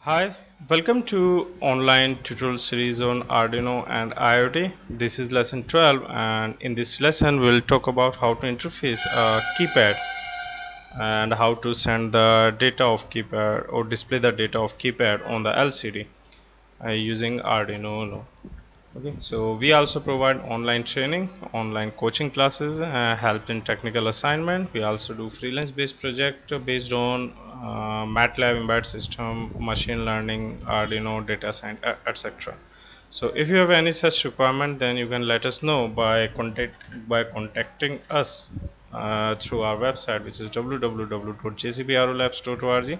Hi, welcome to online tutorial series on Arduino and IoT. This is lesson 12 and in this lesson we'll talk about how to interface a keypad and how to send the data of keypad or display the data of keypad on the LCD using Arduino UNO. Okay, so we also provide online training, online coaching classes, help in technical assignment. We also do freelance based project based on MATLAB embedded system, machine learning, Arduino, data science, etc. So if you have any such requirement, then you can let us know by contacting us through our website, which is www.jcbrolabs.org,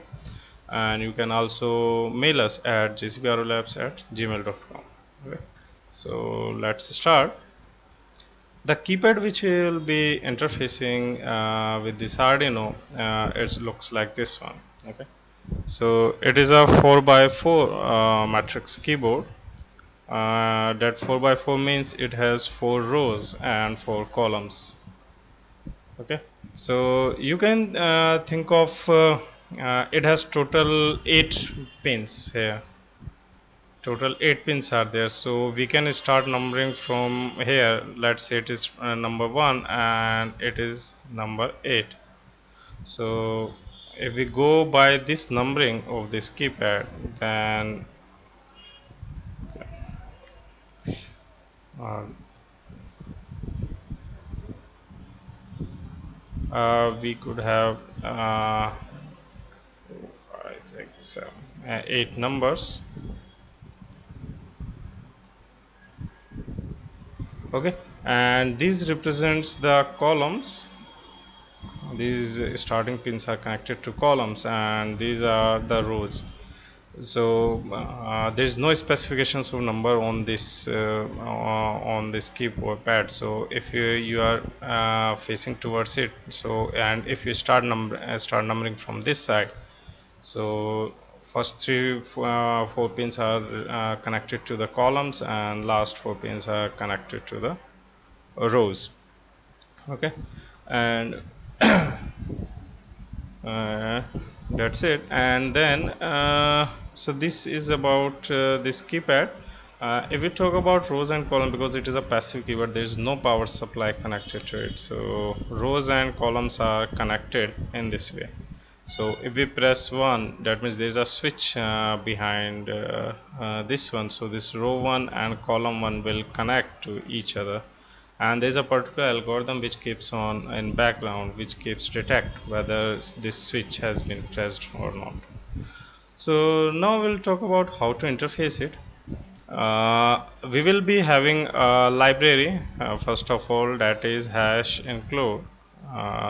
and you can also mail us at jcbrolabs@gmail.com. Okay. So let's start. The keypad which will be interfacing with this Arduino, it looks like this one. Okay, so it is a 4x4 matrix keyboard. That 4x4 means it has 4 rows and 4 columns. Okay, so you can think of it has total 8 pins here. Total 8 pins are there, so we can start numbering from here. Let's say it is number 1 and it is number 8. So if we go by this numbering of this keypad, then uh, we could have I think 8 numbers. Okay, and these represents the columns. These starting pins are connected to columns and these are the rows. So there is no specifications of number on this keyboard pad. So if you are facing towards it, so and if you start numbering from this side, so first 4 pins are connected to the columns and last 4 pins are connected to the rows. Okay, and that's it. And then so this is about this keypad. If we talk about rows and columns, because it is a passive keyboard, there is no power supply connected to it, so rows and columns are connected in this way. So if we press 1, that means there is a switch behind this one, so this row 1 and column 1 will connect to each other, and there is a particular algorithm which keeps on in background, which keeps detect whether this switch has been pressed or not. So now we'll talk about how to interface it. We will be having a library first of all, that is hash include.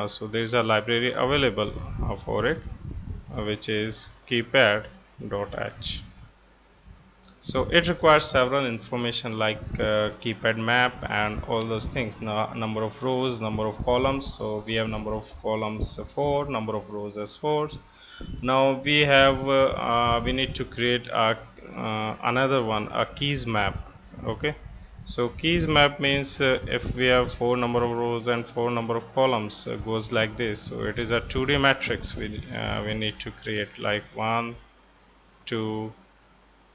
So there is a library available for it, which is keypad.h. So it requires several information like keypad map and all those things. Number of rows, number of columns. So we have number of columns 4, number of rows as 4. Now we have we need to create another one, a keys map. Okay, so keys map means if we have 4 number of rows and 4 number of columns, goes like this. So it is a 2D matrix we need to create, like 1, 2,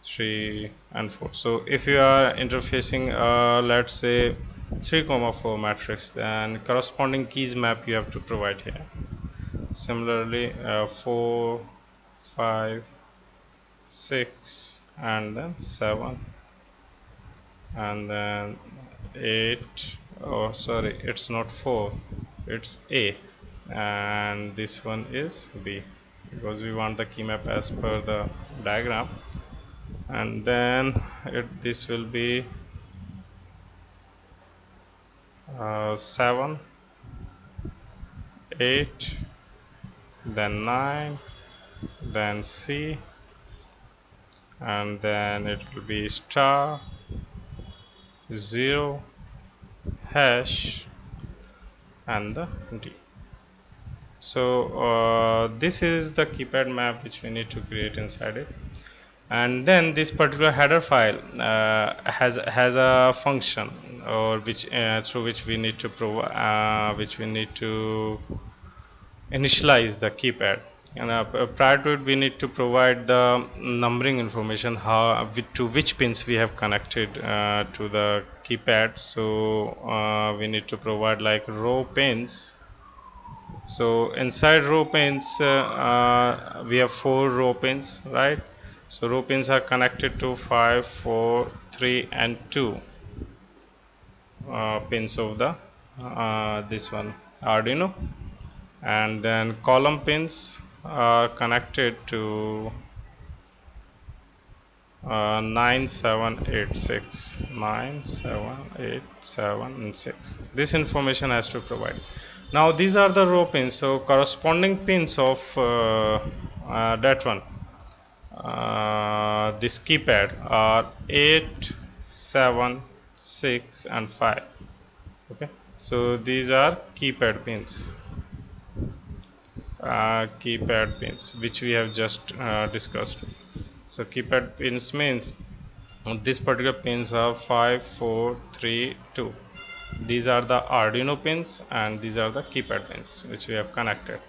3 and 4. So if you are interfacing let's say 3,4 matrix, then corresponding keys map you have to provide here. Similarly 4, 5, 6 and then 7 and then 8. Oh sorry, it's not 4, it's A, and this one is B, because we want the key map as per the diagram. And then this will be 7, 8, then 9, then C, and then it will be star, 0, hash, and the D. So this is the keypad map which we need to create inside it. And then this particular header file has a function, or which through which we need to initialize the keypad. and prior to it we need to provide the numbering information, to which pins we have connected to the keypad. So we need to provide like row pins. So inside row pins we have 4 row pins, right? So row pins are connected to 5, 4, 3 and 2 pins of the this one Arduino, and then column pins are connected to 9786 and 6. This information has to provide. Now these are the row pins, so corresponding pins of that one this keypad are 8, 7, 6 and 5. Okay, so these are keypad pins, which we have just discussed. So keypad pins means this particular pins are 5, 4, 3, 2. These are the Arduino pins and these are the keypad pins which we have connected.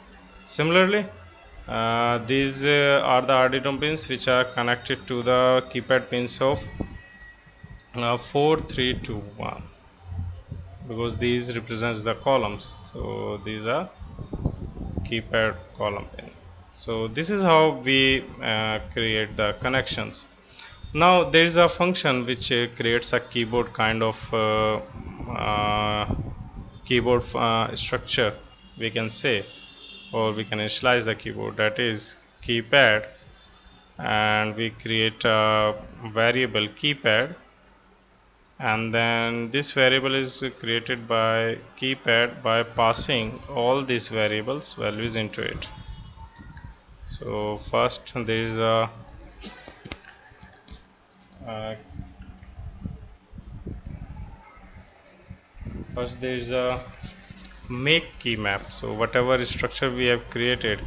Similarly, these are the Arduino pins which are connected to the keypad pins of 4, 3, 2, 1, because these represents the columns. So these are keypad column pin. So this is how we create the connections. Now there is a function which creates a keyboard kind of keyboard structure, we can say, or we can initialize the keyboard, that is keypad, and we create a variable keypad, and then this variable is created by keypad by passing all these values into it. So first there is a make key map. So whatever structure we have created,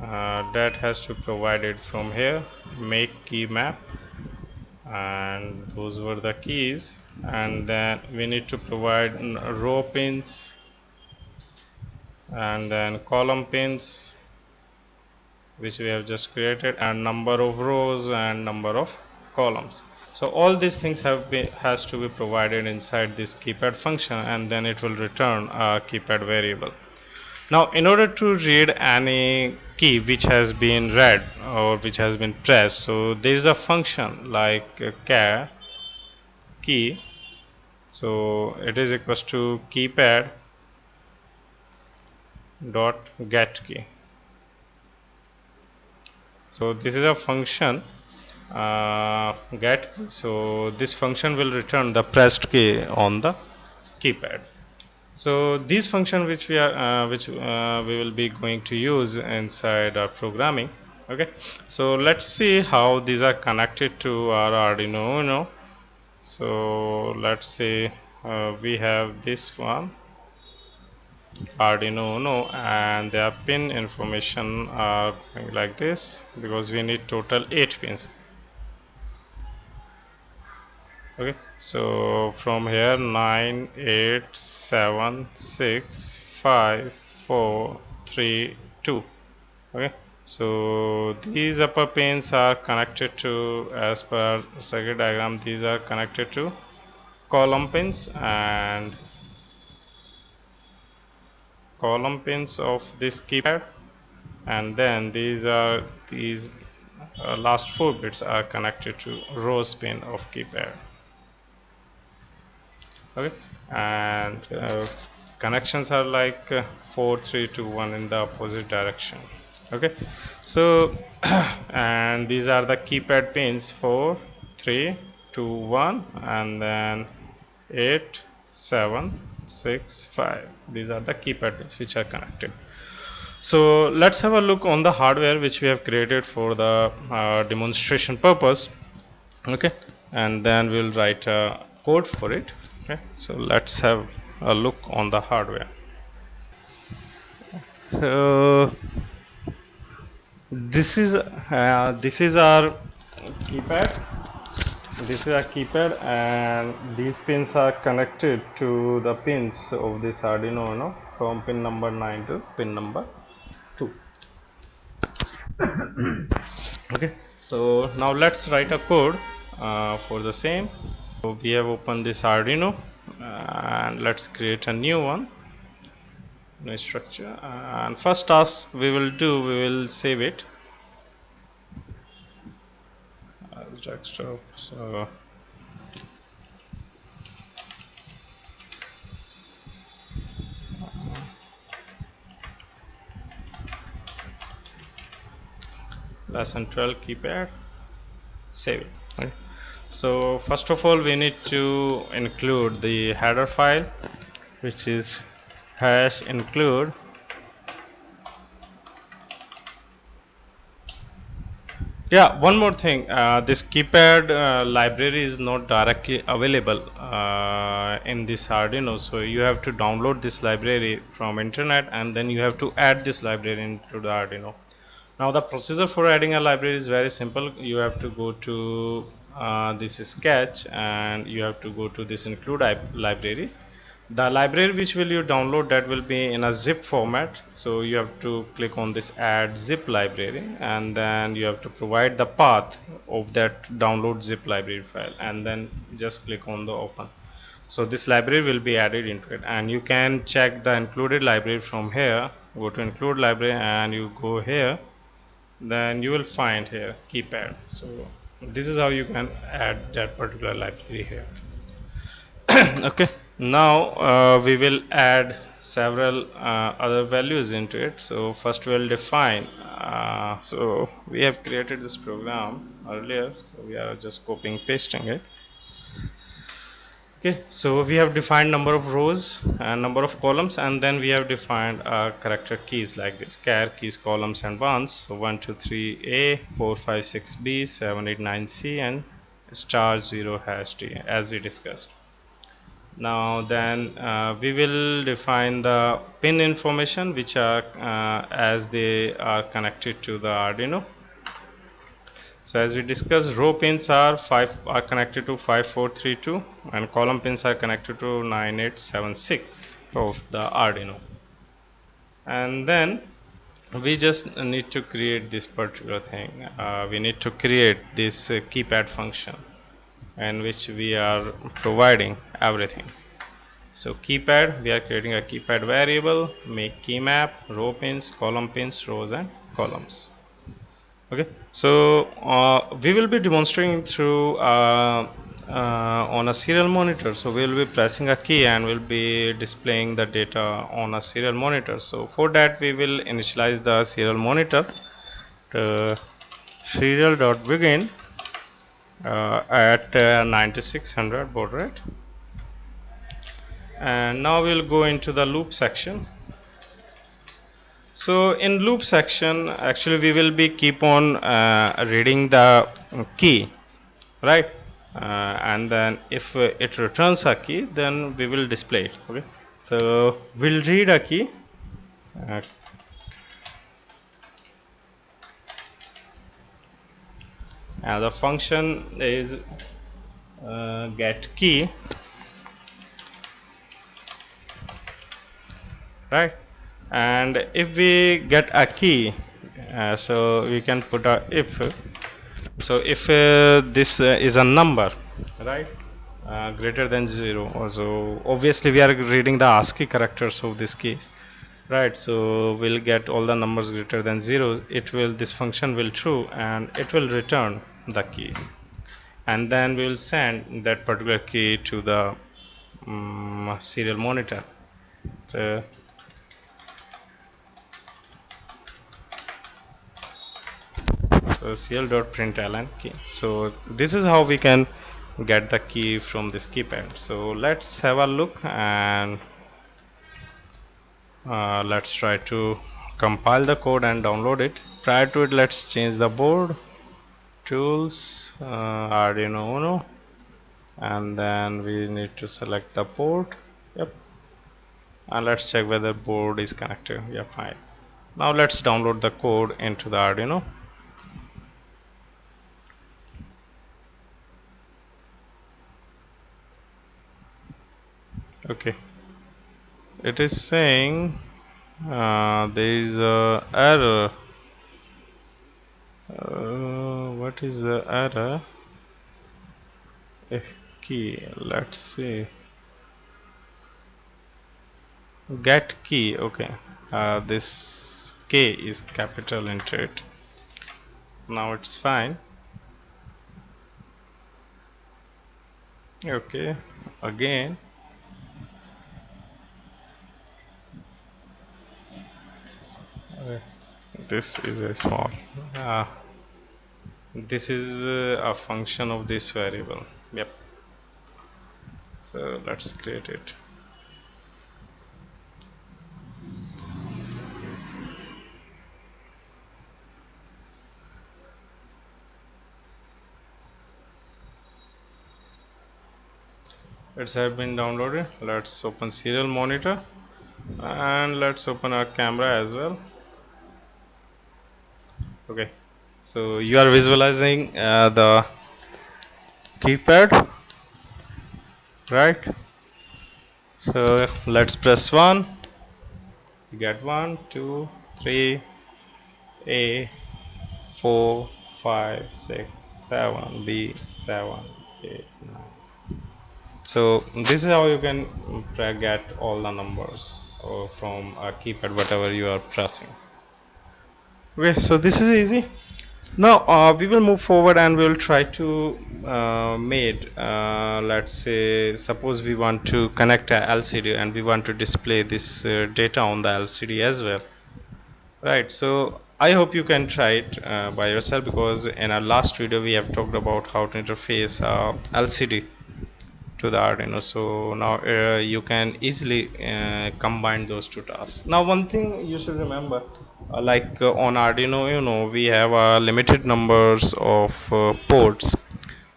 that has to provide it from here, make key map, and those were the keys. And then we need to provide row pins and then column pins which we have just created, and number of rows and number of columns. So all these things has to be provided inside this keypad function, and then it will return a keypad variable. Now in order to read any key which has been read or which has been pressed, so there is a function like char key. So it is equals to keypad dot get key. So this is a function get key. So this function will return the pressed key on the keypad. So these function which we will be going to use inside our programming. Okay, so let's see how these are connected to our Arduino UNO. So let's say we have this one Arduino UNO, and their pin information are like this, because we need total 8 pins. Okay, so from here 9, 8, 7, 6, 5, 4, 3, 2. Okay, so these upper pins are connected to, as per circuit diagram, these are connected to column pins, and column pins of this keypad, and then these last 4 bits are connected to rows pin of keypad. Okay, and connections are like 4, 3, 2, 1 in the opposite direction. Okay, so and these are the keypad pins 4, 3, 2, 1, and then 8, 7, 6, 5. These are the keypad pins which are connected. So let's have a look on the hardware which we have created for the demonstration purpose. Okay, and then we'll write a code for it. Okay, so let's have a look on the hardware. This is our keypad. This is a keypad, and these pins are connected to the pins of this Arduino UNO from pin number 9 to pin number 2. Okay, so now let's write a code for the same. So we have opened this Arduino and let's create a new one, new structure, and first task we will save it as desktop. So lesson 12 keypad, save it. Okay. So first of all we need to include the header file, which is hash include one more thing, this keypad library is not directly available in this Arduino, so you have to download this library from internet and then you have to add this library into the Arduino. Now the procedure for adding a library is very simple. You have to go to this sketch and you have to go to this include library. The library which will you download, that will be in a zip format, so you have to click on this add zip library and then you have to provide the path of that download zip library file and then just click on the open. So this library will be added into it and you can check the included library from here. Go to include library and you go here, then you will find here keypad. So this is how you can add that particular library here. Okay, now we will add several other values into it. So first we will define, so we have created this program earlier, so we are just copying pasting it. Okay, so we have defined number of rows and number of columns, and then we have defined character keys like this: char keys, columns and ones. So 1 2 3 A, 4 5 6 B, 7 8 9 C, and star 0 hash D, as we discussed. Now then we will define the pin information, which are as they are connected to the Arduino. So as we discussed, row pins are connected to 5432 and column pins are connected to 9876 of the Arduino. And then we just need to create this particular thing. We need to create this keypad function in which we are providing everything. So keypad, we are creating a keypad variable, make key map, row pins, column pins, rows and columns. Okay, so we will be demonstrating through on a serial monitor. So we will be pressing a key and we'll be displaying the data on a serial monitor. So for that we will initialize the serial monitor. Serial.begin at 9600 baud rate. And now we'll go into the loop section. So in loop section, actually we will be keep on reading the key, right? And then if it returns a key, then we will display it. Okay, so we'll read a key. And the function is get key, right? And if we get a key, so we can put a if. So if this is a number, right, greater than 0, so obviously we are reading the ASCII characters of this case, right? So we'll get all the numbers greater than 0. This function will true and it will return the keys, and then we will send that particular key to the serial monitor. So cl.println key. So this is how we can get the key from this keypad. So let's have a look and let's try to compile the code and download it. Prior to it, let's change the board, tools, Arduino UNO, and then we need to select the port. Yep, and let's check whether board is connected. Yeah, fine. Now let's download the code into the Arduino. Okay, it is saying there is a error What is the error? If key, let's see, get key. Okay, this K is capital into it. Now it's fine. Okay, again. This is a small. This is a function of this variable. Yep. So let's create it. It's have been downloaded. Let's open serial monitor and let's open our camera as well. Okay, so you are visualizing the keypad, right? So let's press 1. You get 1, 2, 3, A, 4, 5, 6, 7, B, 7, 8, 9. So this is how you can get all the numbers from a keypad, whatever you are pressing. Okay, so this is easy. Now we will move forward and we will try to let's say, suppose we want to connect a LCD and we want to display this data on the LCD as well, right? So I hope you can try it by yourself, because in our last video we have talked about how to interface LCD to the Arduino. So now you can easily combine those two tasks. Now one thing you should remember, on Arduino UNO we have limited numbers of ports.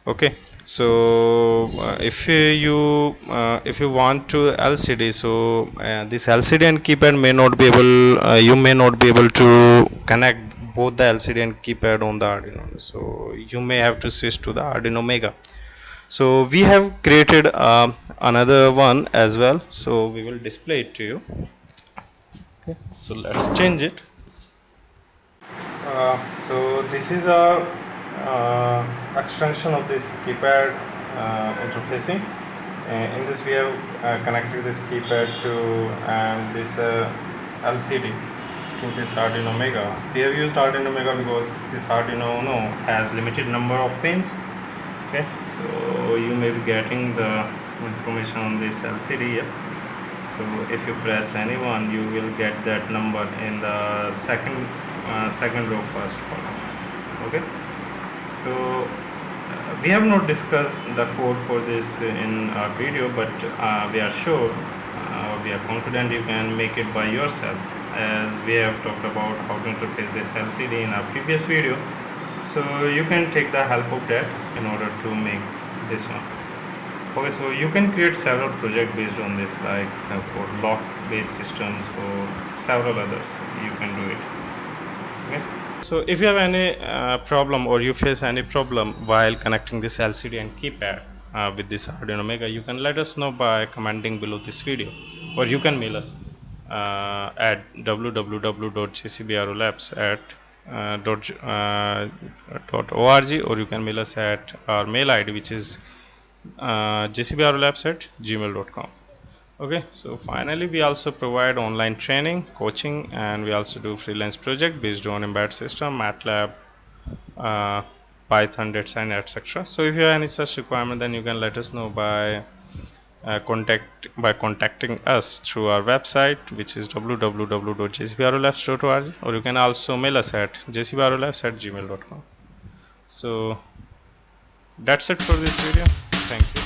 Okay, so if you want to LCD, so this LCD and keypad may not be able, you may not be able to connect both the LCD and keypad on the Arduino, so you may have to switch to the Arduino Mega. So we have created another one as well, so we will display it to you. Okay, so let's change it. So this is a extension of this keypad interfacing. In this we have connected this keypad to and this LCD to this Arduino Mega. We have used Arduino Mega because this Arduino UNO has limited number of pins. Okay, so you may be getting the information on this LCD here. So if you press any one, you will get that number in the second row, first column. Okay, so we have not discussed the code for this in our video, but we are sure, we are confident you can make it by yourself, as we have talked about how to interface this LCD in our previous video. So you can take the help of that in order to make this one. Okay, so you can create several projects based on this, like for lock based systems or several others. You can do it. Okay. So if you have any problem, or you face any problem while connecting this LCD and keypad with this Arduino Mega, you can let us know by commenting below this video, or you can mail us at www.jcbrolabs@.org, or you can mail us at our mail ID, which is jcbrolabs@gmail.com. Okay, so finally we also provide online training, coaching, and we also do freelance project based on embedded system, MATLAB, Python, data science, etc. So if you have any such requirement, then you can let us know by contacting us through our website, which is www.jcbrolabs.org, or you can also mail us at jcbrolabs@gmail.com. So that's it for this video. Thank you.